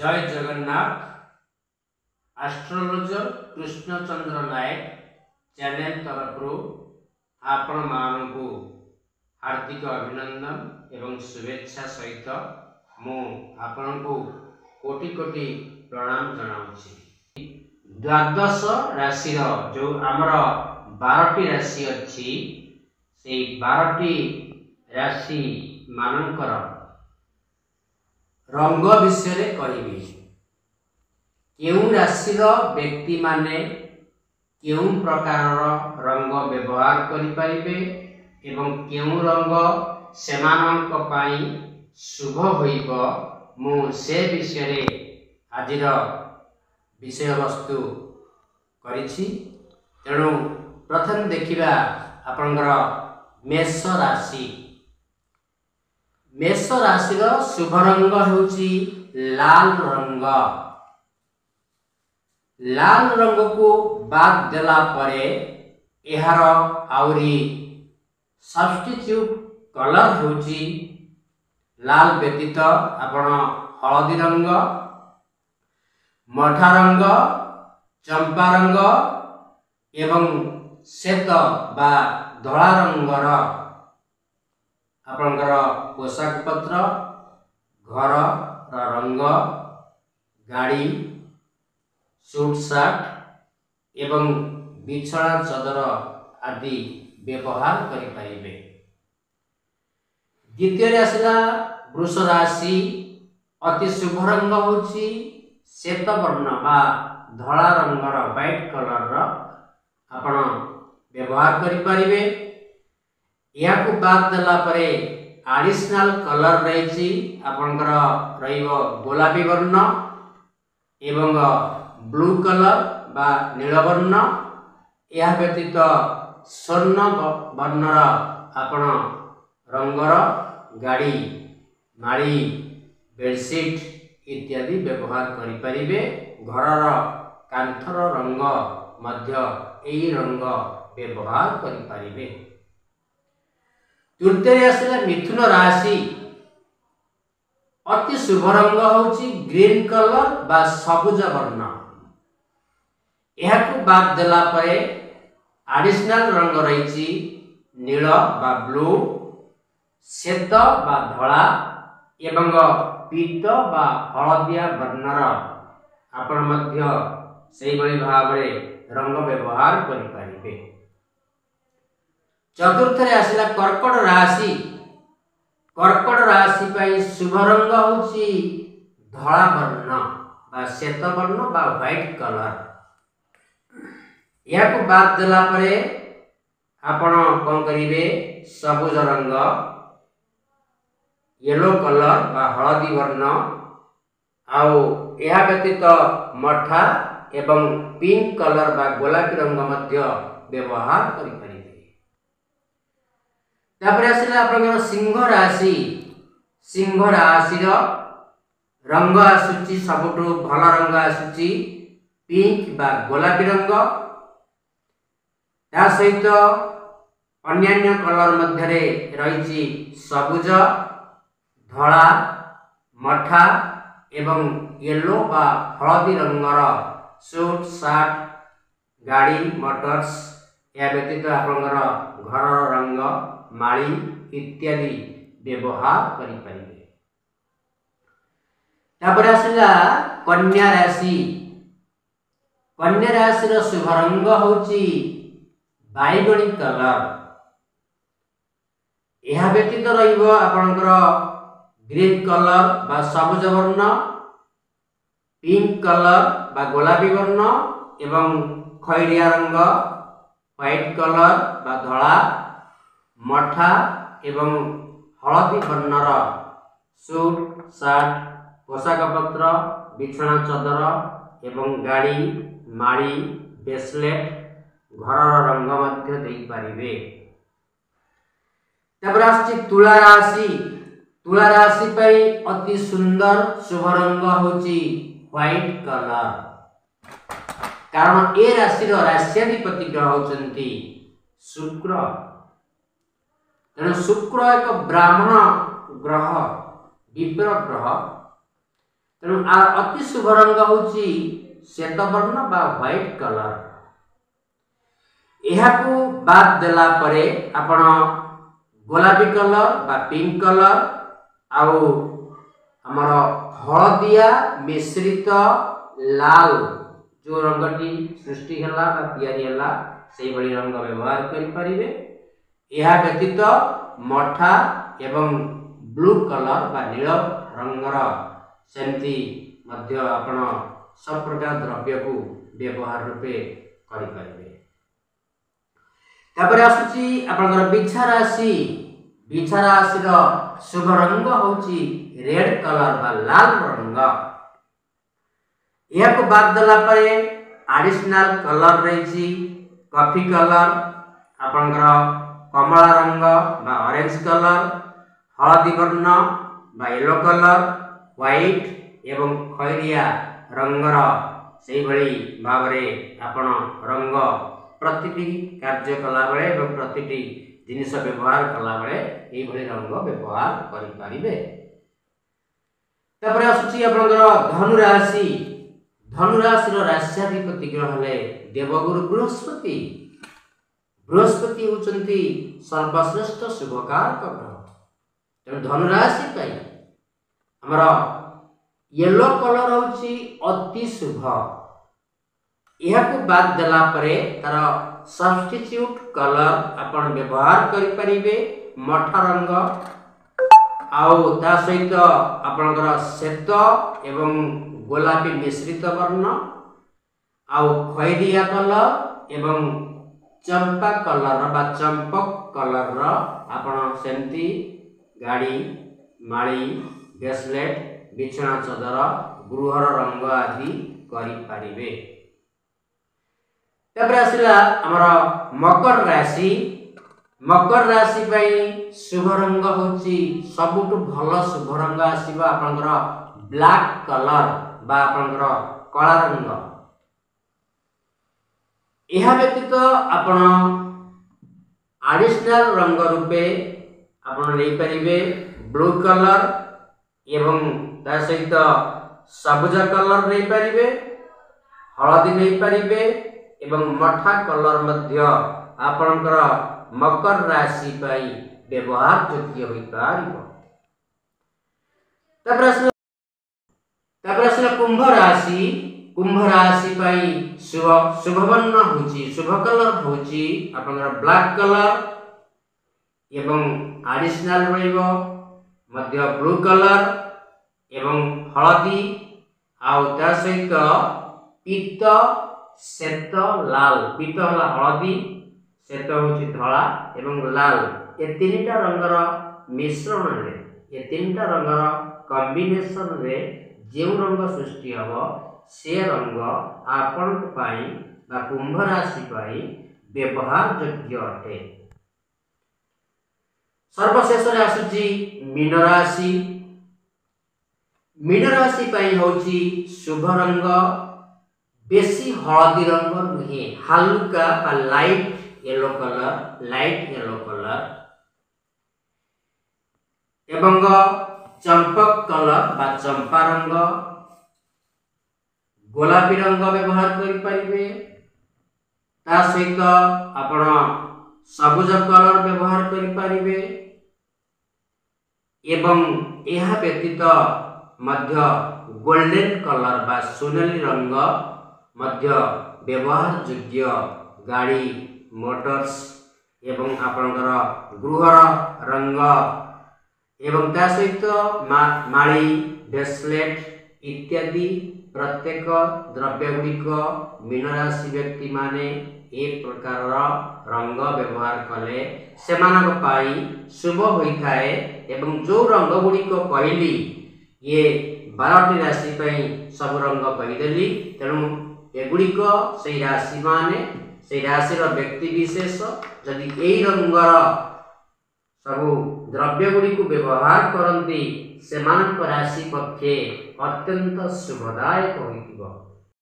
जय जगन्नाथ। एस्ट्रोलॉजर कृष्णचंद्र नायक चैनल तरफ आपण मानू हार्दिक अभिनंदन एवं शुभेच्छा सहित मु आपण को कोटि कोटि प्रणाम जनाऊँगी। द्वादश राशि जो आमर 12टी राशि अच्छी से 12टी राशि मानकर रंग विषय कहिबी। केउं राशि व्यक्ति माने केउं प्रकार रंग व्यवहार करि परिबे एवं केउं रंग सेमानंक पाई शुभ होइब मु से विषय आजिर विषय वस्तु करिछि। तेणु प्रथम देखिबा आपनकर मेष राशि। मेष राशि शुभ रंग होउछि लाल रंग। लाल रंग को बाद देला परे एहार आउरी सब्स्टिट्यूट कलर होउछि लाल व्यतीत आपण हळदी रंग, मठा रंग, चंपा रंग एवं श्वेत बा धला रंगर आपनकर पोशाक पत्र, घर रंग, गाड़ी, सूट सार्ट एवं बिछड़ा चदर आदि व्यवहार करि परिबे। द्वितीय आसला वृष राशि। अति शुभ रंग होछि श्वेत वर्ण बा धला रंगर व्हाइट कलर आपण व्यवहार करि परिबे। याकु बाद देला परे एडिशनल कलर रहिछि आपनकर रहिबो गोलापी वर्ण एवं ब्लू कलर बा नील वर्ण। या व्यतीत स्वर्ण वर्णर आपण रंगर गाड़ी, माड़ी, बेडशीट इत्यादि व्यवहार करि परिबे। घरर कांथर रंग मध्य एई रंग व्यवहार करि परिबे। तृतीय आसला मिथुन राशि। अति शुभ रंग होउछि ग्रीन कलर बा सबुज वर्ण। एहाकु बाद देला परे एडिशनल रंग रहिछि नील बा ब्लू, श्वेत बा धला एवं पीत बा हळदिया वर्णर आपण मध्य सेहि भली भाबरे रंग व्यवहार करि परिबे। चतुर्थ आसला कर्कट राशि। कर्कट राशि पई शुभ रंग होउछि धला वर्ण बा श्वेत वर्ण बा व्हाइट कलर। याकु बाद देला परे आपण कोन करिवे सबुज रंग, येलो कलर बा हळदी वर्ण आउ एहा व्यतीत मठा एवं पिंक कलर बा गोलापी रंग मध्य व्यवहार करि परिबे। तापर आसला आपनकर सिंह राशि। सिंह राशि रंग आसुची सबुठु भल रंग आसुची पिंक बा गोलापी रंग। ता सहित अन्यान्य कलर मध्यरे रहिछि सबुज, धला, मठा एवं येलो बा हळदी रंगर सूट सार्ट, गाड़ी, मोटर्स। या व्यतीत आपनकर घर रंग, माली इत्यादि व्यवहार करि परिबे। तापर आसला कन्या राशि। कन्या राशि रो शुभ रंग होउछि बैगणी कलर। यह व्यतीत रहिबो आपनकर ग्रीन कलर बा सबुज वर्ण, पिंक कलर बा गोलापी वर्ण एवं खैरिया रंग, व्हाइट कलर बा धला, मठा एवं हळदी वर्णर सूट सार्ट, पोशाक पत्र, बिछଣା चदर एवं गाड़ी, माड़ी, ब्रेसलेट घर रंग मध्य देई परिबे। तापर आछि तुला राशि। तुला राशि पई अति सुंदर शुभ रंग होछि व्हाइट कलर। कारण ए राशि रो राष्ट्राधिपति ग्रह होचंती शुक्र। तेणु शुक्र एक ब्राह्मण ग्रह, विप्र ग्रह। तेणु अति शुभ रंग होची श्वेत वर्ण बा व्हाइट कलर। यहाकू बाद देला परे आपण गोलापी कलर बा पिंक कलर आउ हमर हळदिया मिश्रित लाल जो रंगटी सृष्टि हला बा तयारी हला सेही भली रंग व्यवहार करि परिबे। यह व्यतीत मठा एवं ब्लू कलर बा नील रंगर सेमती मध्य आपण सब प्रकार द्रव्य को व्यवहार रूपे करि परिबे। तापर आसुची आपनकर बिछा राशि रो शुभ रंग होची रेड कलर बा लाल रंग। यह को बाद दला परे एडिशनल कलर रही कॉफी कलर आपनकर कमला रंग बा ऑरेंज कलर हळदी वर्ण बा येलो कलर व्हाइट एवं खैरिया रंगर सेही भली भावरे आपण रंग प्रतिटी कार्य कला बेले एवं प्रतिटी जिनिस व्यवहार कला बेले एही भली रंग व्यवहार करि परिबे। तापर आसुची आपनकर धनु राशि रो राष्ट्राधिपति ग्रह हले देवगुरु बृहस्पति। बृहस्पति होचंती सर्वश्रेष्ठ शुभकारक ग्रह। तेणु धनु राशि पई हमर येलो कलर होची अति शुभ। यह को बाद देला परे तार सब्स्टिट्यूट कलर आपण व्यवहार करि परिबे मठा रंग आउ ता सहित आपनकर श्वेत एवं गोलापी मिश्रित वर्ण आउ खैरिया कलर एवं चंपा कलर बा चंपक कलर रा आपण सेमती गाड़ी माली ब्रेसलेट बिछना चदर गृहर रंग आदि करि परिबे। तबरे आसिला हमर मकर राशि पई शुभ रंग होची सबुटु भलो शुभ रंग आसीबा आपनकर ब्लैक कलर बा आपनकर काला रंग। यह व्यतीत आपण एडिशनल रंग रूपे आपण ले परिबे ब्लू कलर एवं ता सहित सबुज कलर ले परिबे हळदी ले परिबे एवं मठा कलर मध्य आपनकर मकर राशि पई व्यवहार योग्य होई पारिबो। तबरसला कुंभ राशि पई शुभ वर्ण होची शुभ कलर होची आपनकर ब्लैक कलर एवं एडिशनल रहिबो मध्य ब्लू कलर एवं हळदी आउ ता सहित पीत श्वेत लाल पीत हला हळदी श्वेत होची धळा एवं लाल ए तीनटा रंगर मिश्रण रे ए तीनटा रंगर कॉम्बिनेशन रे जे रंग सृष्टि हबो से रंग आपण पाई बा कुंभ राशि पाई व्यवहार योग्य अटे। सर्वशेष रे आसुची मीन राशि पाई होची शुभ रंग बेसी हळदी रंग नुहे हल्का बा लाइट येलो कलर एवं चंपक कलर बा चंपा रंग गोलापी रंग व्यवहार करि परिबे। ता सहित आपण सबुज कलर व्यवहार करि परिबे एवं यह व्यतीत मध्य गोल्डन कलर बा सोनेली रंग मध्य व्यवहार योग्य गाड़ी मोटर्स एवं आपनकर गृहर रंग एवं ता सहित माली ब्रेसलेट इत्यादि प्रत्येक द्रव्य गुड़िक मीन राशि व्यक्ति माने एक प्रकार रंग व्यवहार कले सेमानक पाई शुभ होई थाए एवं जो रंग गुड़िक कहली ये 12टी राशि पई सब रंग कहिदेली। तेणु एगुड़िक से राशि माने से राशि व्यक्ति विशेष जदि एई रंगर सबु द्रव्य गुड़ी को व्यवहार करती से राशि पक्षे अत्यंत शुभदायक होइतिबो।